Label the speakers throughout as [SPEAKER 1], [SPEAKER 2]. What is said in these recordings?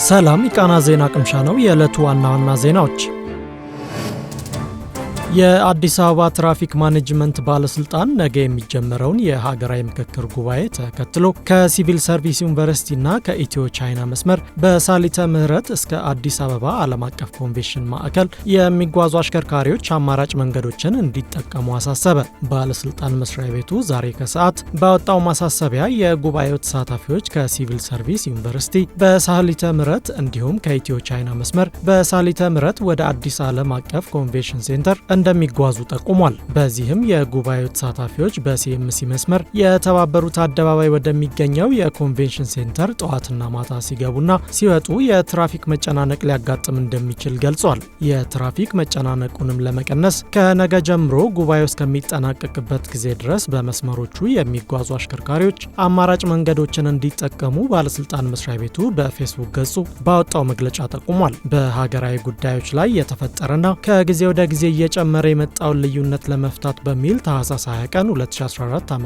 [SPEAKER 1] ሰላም የቃና ዜና ቅምሻ ነው። የዕለቱ ዋና ዜናዎች የአዲስ አበባ ትራፊክ ማኔጅመንት ባለስልጣን ነገ የሚጀመረውን የሀገራዊ ምክክር ጉባኤ ተከትሎ ከሲቪል ሰርቪስ ዩኒቨርሲቲና ከኢትዮ ቻይና መስመር በሳሊተ ምህረት እስከ አዲስ አበባ ዓለም አቀፍ ኮንቬንሽን ማዕከል የሚጓዙ አሽከርካሪዎች አማራጭ መንገዶችን እንዲጠቀሙ አሳሰበ። ባለስልጣን መስሪያ ቤቱ ዛሬ ከሰዓት ባወጣው ማሳሰቢያ የጉባኤው ተሳታፊዎች ከሲቪል ሰርቪስ ዩኒቨርሲቲ በሳሊተ ምህረት እንዲሁም ከኢትዮ ቻይና መስመር በሳሊተ ምህረት ወደ አዲስ ዓለም አቀፍ ኮንቬንሽን ሴንተር እንደሚጓዙ ጠቁሟል። በዚህም የጉባኤው ተሳታፊዎች በሲኤምሲ መስመር የተባበሩት አደባባይ ወደሚገኘው የኮንቬንሽን ሴንተር ጠዋትና ማታ ሲገቡና ሲወጡ የትራፊክ መጨናነቅ ሊያጋጥም እንደሚችል ገልጿል። የትራፊክ መጨናነቁንም ለመቀነስ ከነገ ጀምሮ ጉባኤው እስከሚጠናቀቅበት ጊዜ ድረስ በመስመሮቹ የሚጓዙ አሽከርካሪዎች አማራጭ መንገዶችን እንዲጠቀሙ ባለስልጣን መስሪያ ቤቱ በፌስቡክ ገጹ ባወጣው መግለጫ ጠቁሟል። በሀገራዊ ጉዳዮች ላይ የተፈጠረና ከጊዜ ወደ ጊዜ እየጨመረ የመጣውን ልዩነት ለመፍታት በሚል ታህሳስ 20 ቀን 2014 ዓ.ም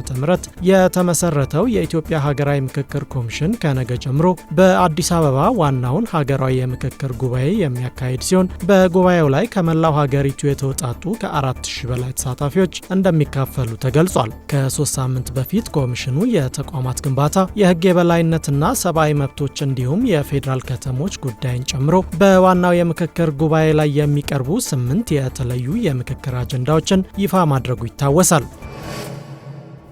[SPEAKER 1] የተመሰረተው የኢትዮጵያ ሀገራዊ ምክክር ኮሚሽን ከነገ ጀምሮ በአዲስ አበባ ዋናውን ሀገራዊ የምክክር ጉባኤ የሚያካሂድ ሲሆን በጉባኤው ላይ ከመላው ሀገሪቱ የተውጣጡ ከ4000 በላይ ተሳታፊዎች እንደሚካፈሉ ተገልጿል። ከ3 ሳምንት በፊት ኮሚሽኑ የተቋማት ግንባታ፣ የህግ የበላይነትና ሰብአዊ መብቶች እንዲሁም የፌዴራል ከተሞች ጉዳይን ጨምሮ በዋናው የምክክር ጉባኤ ላይ የሚቀርቡ 8 የተለዩ የምክክር አጀንዳዎችን ይፋ ማድረጉ ይታወሳል።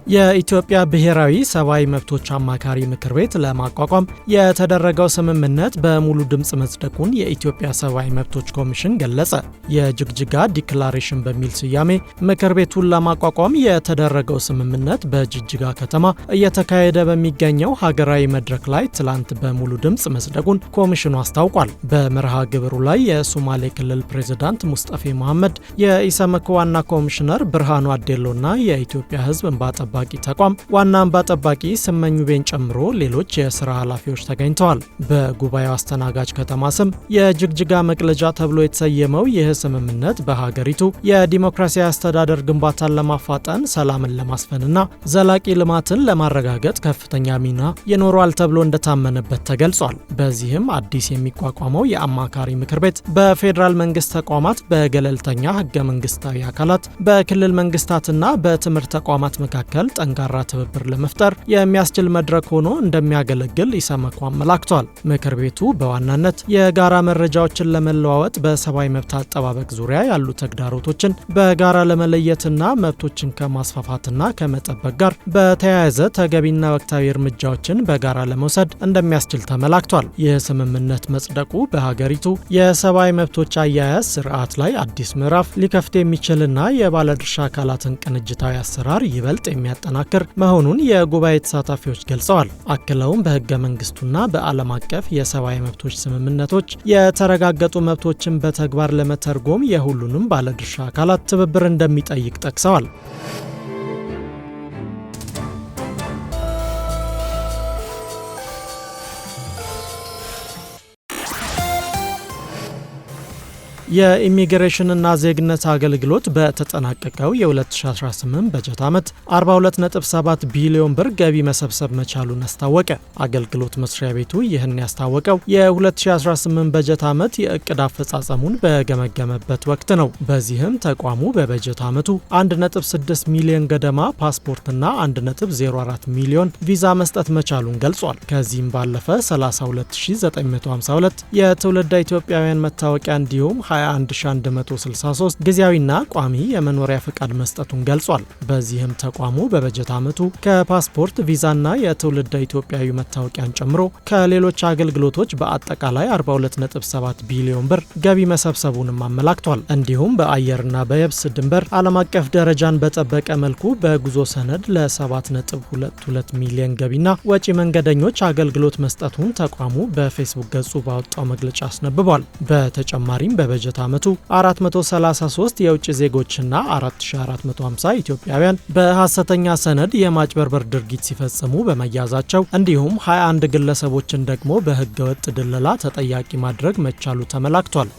[SPEAKER 1] የኢትዮጵያ ብሔራዊ ሰብአዊ መብቶች አማካሪ ምክር ቤት ለማቋቋም የተደረገው ስምምነት በሙሉ ድምፅ መጽደቁን የኢትዮጵያ ሰብአዊ መብቶች ኮሚሽን ገለጸ። የጅግጅጋ ዲክላሬሽን በሚል ስያሜ ምክር ቤቱን ለማቋቋም የተደረገው ስምምነት በጅግጅጋ ከተማ እየተካሄደ በሚገኘው ሀገራዊ መድረክ ላይ ትላንት በሙሉ ድምፅ መጽደቁን ኮሚሽኑ አስታውቋል። በመርሃ ግብሩ ላይ የሶማሌ ክልል ፕሬዝዳንት ሙስጠፌ መሐመድ፣ የኢሰመኮ ዋና ኮሚሽነር ብርሃኑ አዴሎና የኢትዮጵያ ሕዝብ እንባ ጠባቂ ተቋም ዋና እንባ ጠባቂ ስመኙ ቤን ጨምሮ ሌሎች የስራ ኃላፊዎች ተገኝተዋል። በጉባኤው አስተናጋጅ ከተማ ስም የጅግጅጋ መቅለጃ ተብሎ የተሰየመው ይህ ስምምነት በሀገሪቱ የዲሞክራሲያዊ አስተዳደር ግንባታን ለማፋጠን፣ ሰላምን ለማስፈንና ዘላቂ ልማትን ለማረጋገጥ ከፍተኛ ሚና ይኖረዋል ተብሎ እንደታመነበት ተገልጿል። በዚህም አዲስ የሚቋቋመው የአማካሪ ምክር ቤት በፌዴራል መንግስት ተቋማት፣ በገለልተኛ ህገ መንግስታዊ አካላት፣ በክልል መንግስታትና በትምህርት ተቋማት መካከል ጠንካራ ትብብር ለመፍጠር የሚያስችል መድረክ ሆኖ እንደሚያገለግል ኢሰመኮ አመላክቷል። ምክር ቤቱ በዋናነት የጋራ መረጃዎችን ለመለዋወጥ፣ በሰብአዊ መብት አጠባበቅ ዙሪያ ያሉ ተግዳሮቶችን በጋራ ለመለየትና መብቶችን ከማስፋፋትና ከመጠበቅ ጋር በተያያዘ ተገቢና ወቅታዊ እርምጃዎችን በጋራ ለመውሰድ እንደሚያስችል ተመላክቷል። ይህ ስምምነት መጽደቁ በሀገሪቱ የሰብአዊ መብቶች አያያዝ ስርዓት ላይ አዲስ ምዕራፍ ሊከፍት የሚችልና የባለድርሻ አካላትን ቅንጅታዊ አሰራር ይበልጥ የሚያጠናክር መሆኑን የጉባኤ ተሳታፊዎች ገልጸዋል። አክለውም በህገ መንግስቱና በዓለም አቀፍ የሰብአዊ መብቶች ስምምነቶች የተረጋገጡ መብቶችን በተግባር ለመተርጎም የሁሉንም ባለድርሻ አካላት ትብብር እንደሚጠይቅ ጠቅሰዋል። የኢሚግሬሽንና ዜግነት አገልግሎት በተጠናቀቀው የ2018 በጀት ዓመት 42.7 ቢሊዮን ብር ገቢ መሰብሰብ መቻሉን አስታወቀ። አገልግሎት መስሪያ ቤቱ ይህን ያስታወቀው የ2018 በጀት ዓመት የእቅድ አፈጻጸሙን በገመገመበት ወቅት ነው። በዚህም ተቋሙ በበጀት ዓመቱ 1.6 ሚሊዮን ገደማ ፓስፖርትና 1.04 ሚሊዮን ቪዛ መስጠት መቻሉን ገልጿል። ከዚህም ባለፈ 32952 የትውልደ ኢትዮጵያውያን መታወቂያ እንዲሁም 21163 ጊዜያዊና ቋሚ የመኖሪያ ፍቃድ መስጠቱን ገልጿል። በዚህም ተቋሙ በበጀት ዓመቱ ከፓስፖርት፣ ቪዛና የትውልደ ኢትዮጵያዊ መታወቂያን ጨምሮ ከሌሎች አገልግሎቶች በአጠቃላይ 42.7 ቢሊዮን ብር ገቢ መሰብሰቡንም አመላክቷል። እንዲሁም በአየርና በየብስ ድንበር ዓለም አቀፍ ደረጃን በጠበቀ መልኩ በጉዞ ሰነድ ለ7.22 ሚሊዮን ገቢና ወጪ መንገደኞች አገልግሎት መስጠቱን ተቋሙ በፌስቡክ ገጹ ባወጣው መግለጫ አስነብቧል። በተጨማሪም በበጀት ዓመቱ 433 የውጭ ዜጎችና 4450 ኢትዮጵያውያን በሐሰተኛ ሰነድ የማጭበርበር ድርጊት ሲፈጽሙ በመያዛቸው እንዲሁም 21 ግለሰቦችን ደግሞ በህገወጥ ድለላ ተጠያቂ ማድረግ መቻሉ ተመላክቷል።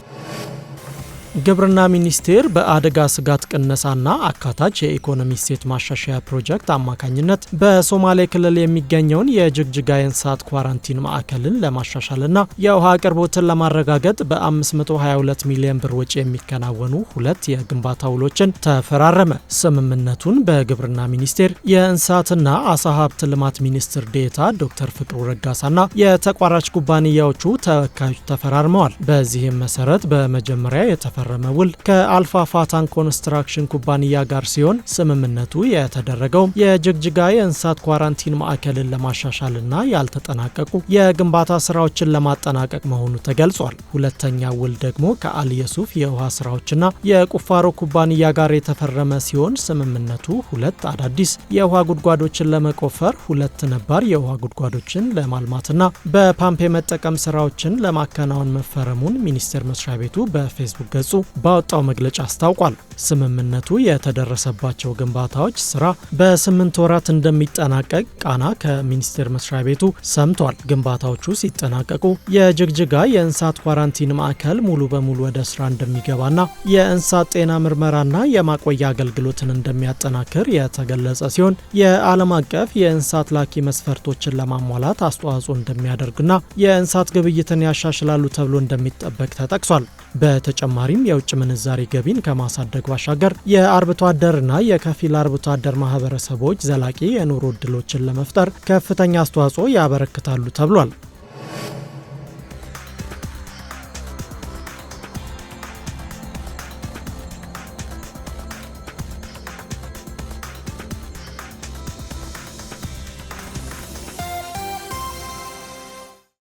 [SPEAKER 1] ግብርና ሚኒስቴር በአደጋ ስጋት ቅነሳና አካታች የኢኮኖሚ እሴት ማሻሻያ ፕሮጀክት አማካኝነት በሶማሌ ክልል የሚገኘውን የጅግጅጋ የእንስሳት ኳራንቲን ማዕከልን ለማሻሻልና የውሃ አቅርቦትን ለማረጋገጥ በ522 ሚሊዮን ብር ወጪ የሚከናወኑ 2 የግንባታ ውሎችን ተፈራረመ። ስምምነቱን በግብርና ሚኒስቴር የእንስሳትና አሳ ሀብት ልማት ሚኒስትር ዴኤታ ዶክተር ፍቅሩ ረጋሳና የተቋራጭ ኩባንያዎቹ ተወካዮች ተፈራርመዋል። በዚህም መሰረት በመጀመሪያ የተፈረመ ውል ከአልፋ ፋታን ኮንስትራክሽን ኩባንያ ጋር ሲሆን ስምምነቱ የተደረገው የጅግጅጋ የእንስሳት ኳራንቲን ማዕከልን ለማሻሻልና ያልተጠናቀቁ የግንባታ ስራዎችን ለማጠናቀቅ መሆኑ ተገልጿል። ሁለተኛው ውል ደግሞ ከአል የሱፍ የውሃ ስራዎችና የቁፋሮ ኩባንያ ጋር የተፈረመ ሲሆን ስምምነቱ 2 አዳዲስ የውሃ ጉድጓዶችን ለመቆፈር 2 ነባር የውሃ ጉድጓዶችን ለማልማትና በፓምፕ የመጠቀም ስራዎችን ለማከናወን መፈረሙን ሚኒስቴር መስሪያ ቤቱ በፌስቡክ ገጹ ባወጣው መግለጫ አስታውቋል። ስምምነቱ የተደረሰባቸው ግንባታዎች ስራ በ8 ወራት እንደሚጠናቀቅ ቃና ከሚኒስቴር መስሪያ ቤቱ ሰምቷል። ግንባታዎቹ ሲጠናቀቁ የጅግጅጋ የእንስሳት ኳራንቲን ማዕከል ሙሉ በሙሉ ወደ ስራ እንደሚገባና የእንስሳት ጤና ምርመራና የማቆያ አገልግሎትን እንደሚያጠናክር የተገለጸ ሲሆን የዓለም አቀፍ የእንስሳት ላኪ መስፈርቶችን ለማሟላት አስተዋጽኦ እንደሚያደርግና የእንስሳት ግብይትን ያሻሽላሉ ተብሎ እንደሚጠበቅ ተጠቅሷል። በተጨማሪም የውጭ ምንዛሪ ገቢን ከማሳደግ ባሻገር የአርብቶ አደርና የከፊል አርብቶ አደር ማህበረሰቦች ዘላቂ የኑሮ ዕድሎችን ለመፍጠር ከፍተኛ አስተዋጽኦ ያበረክታሉ ተብሏል።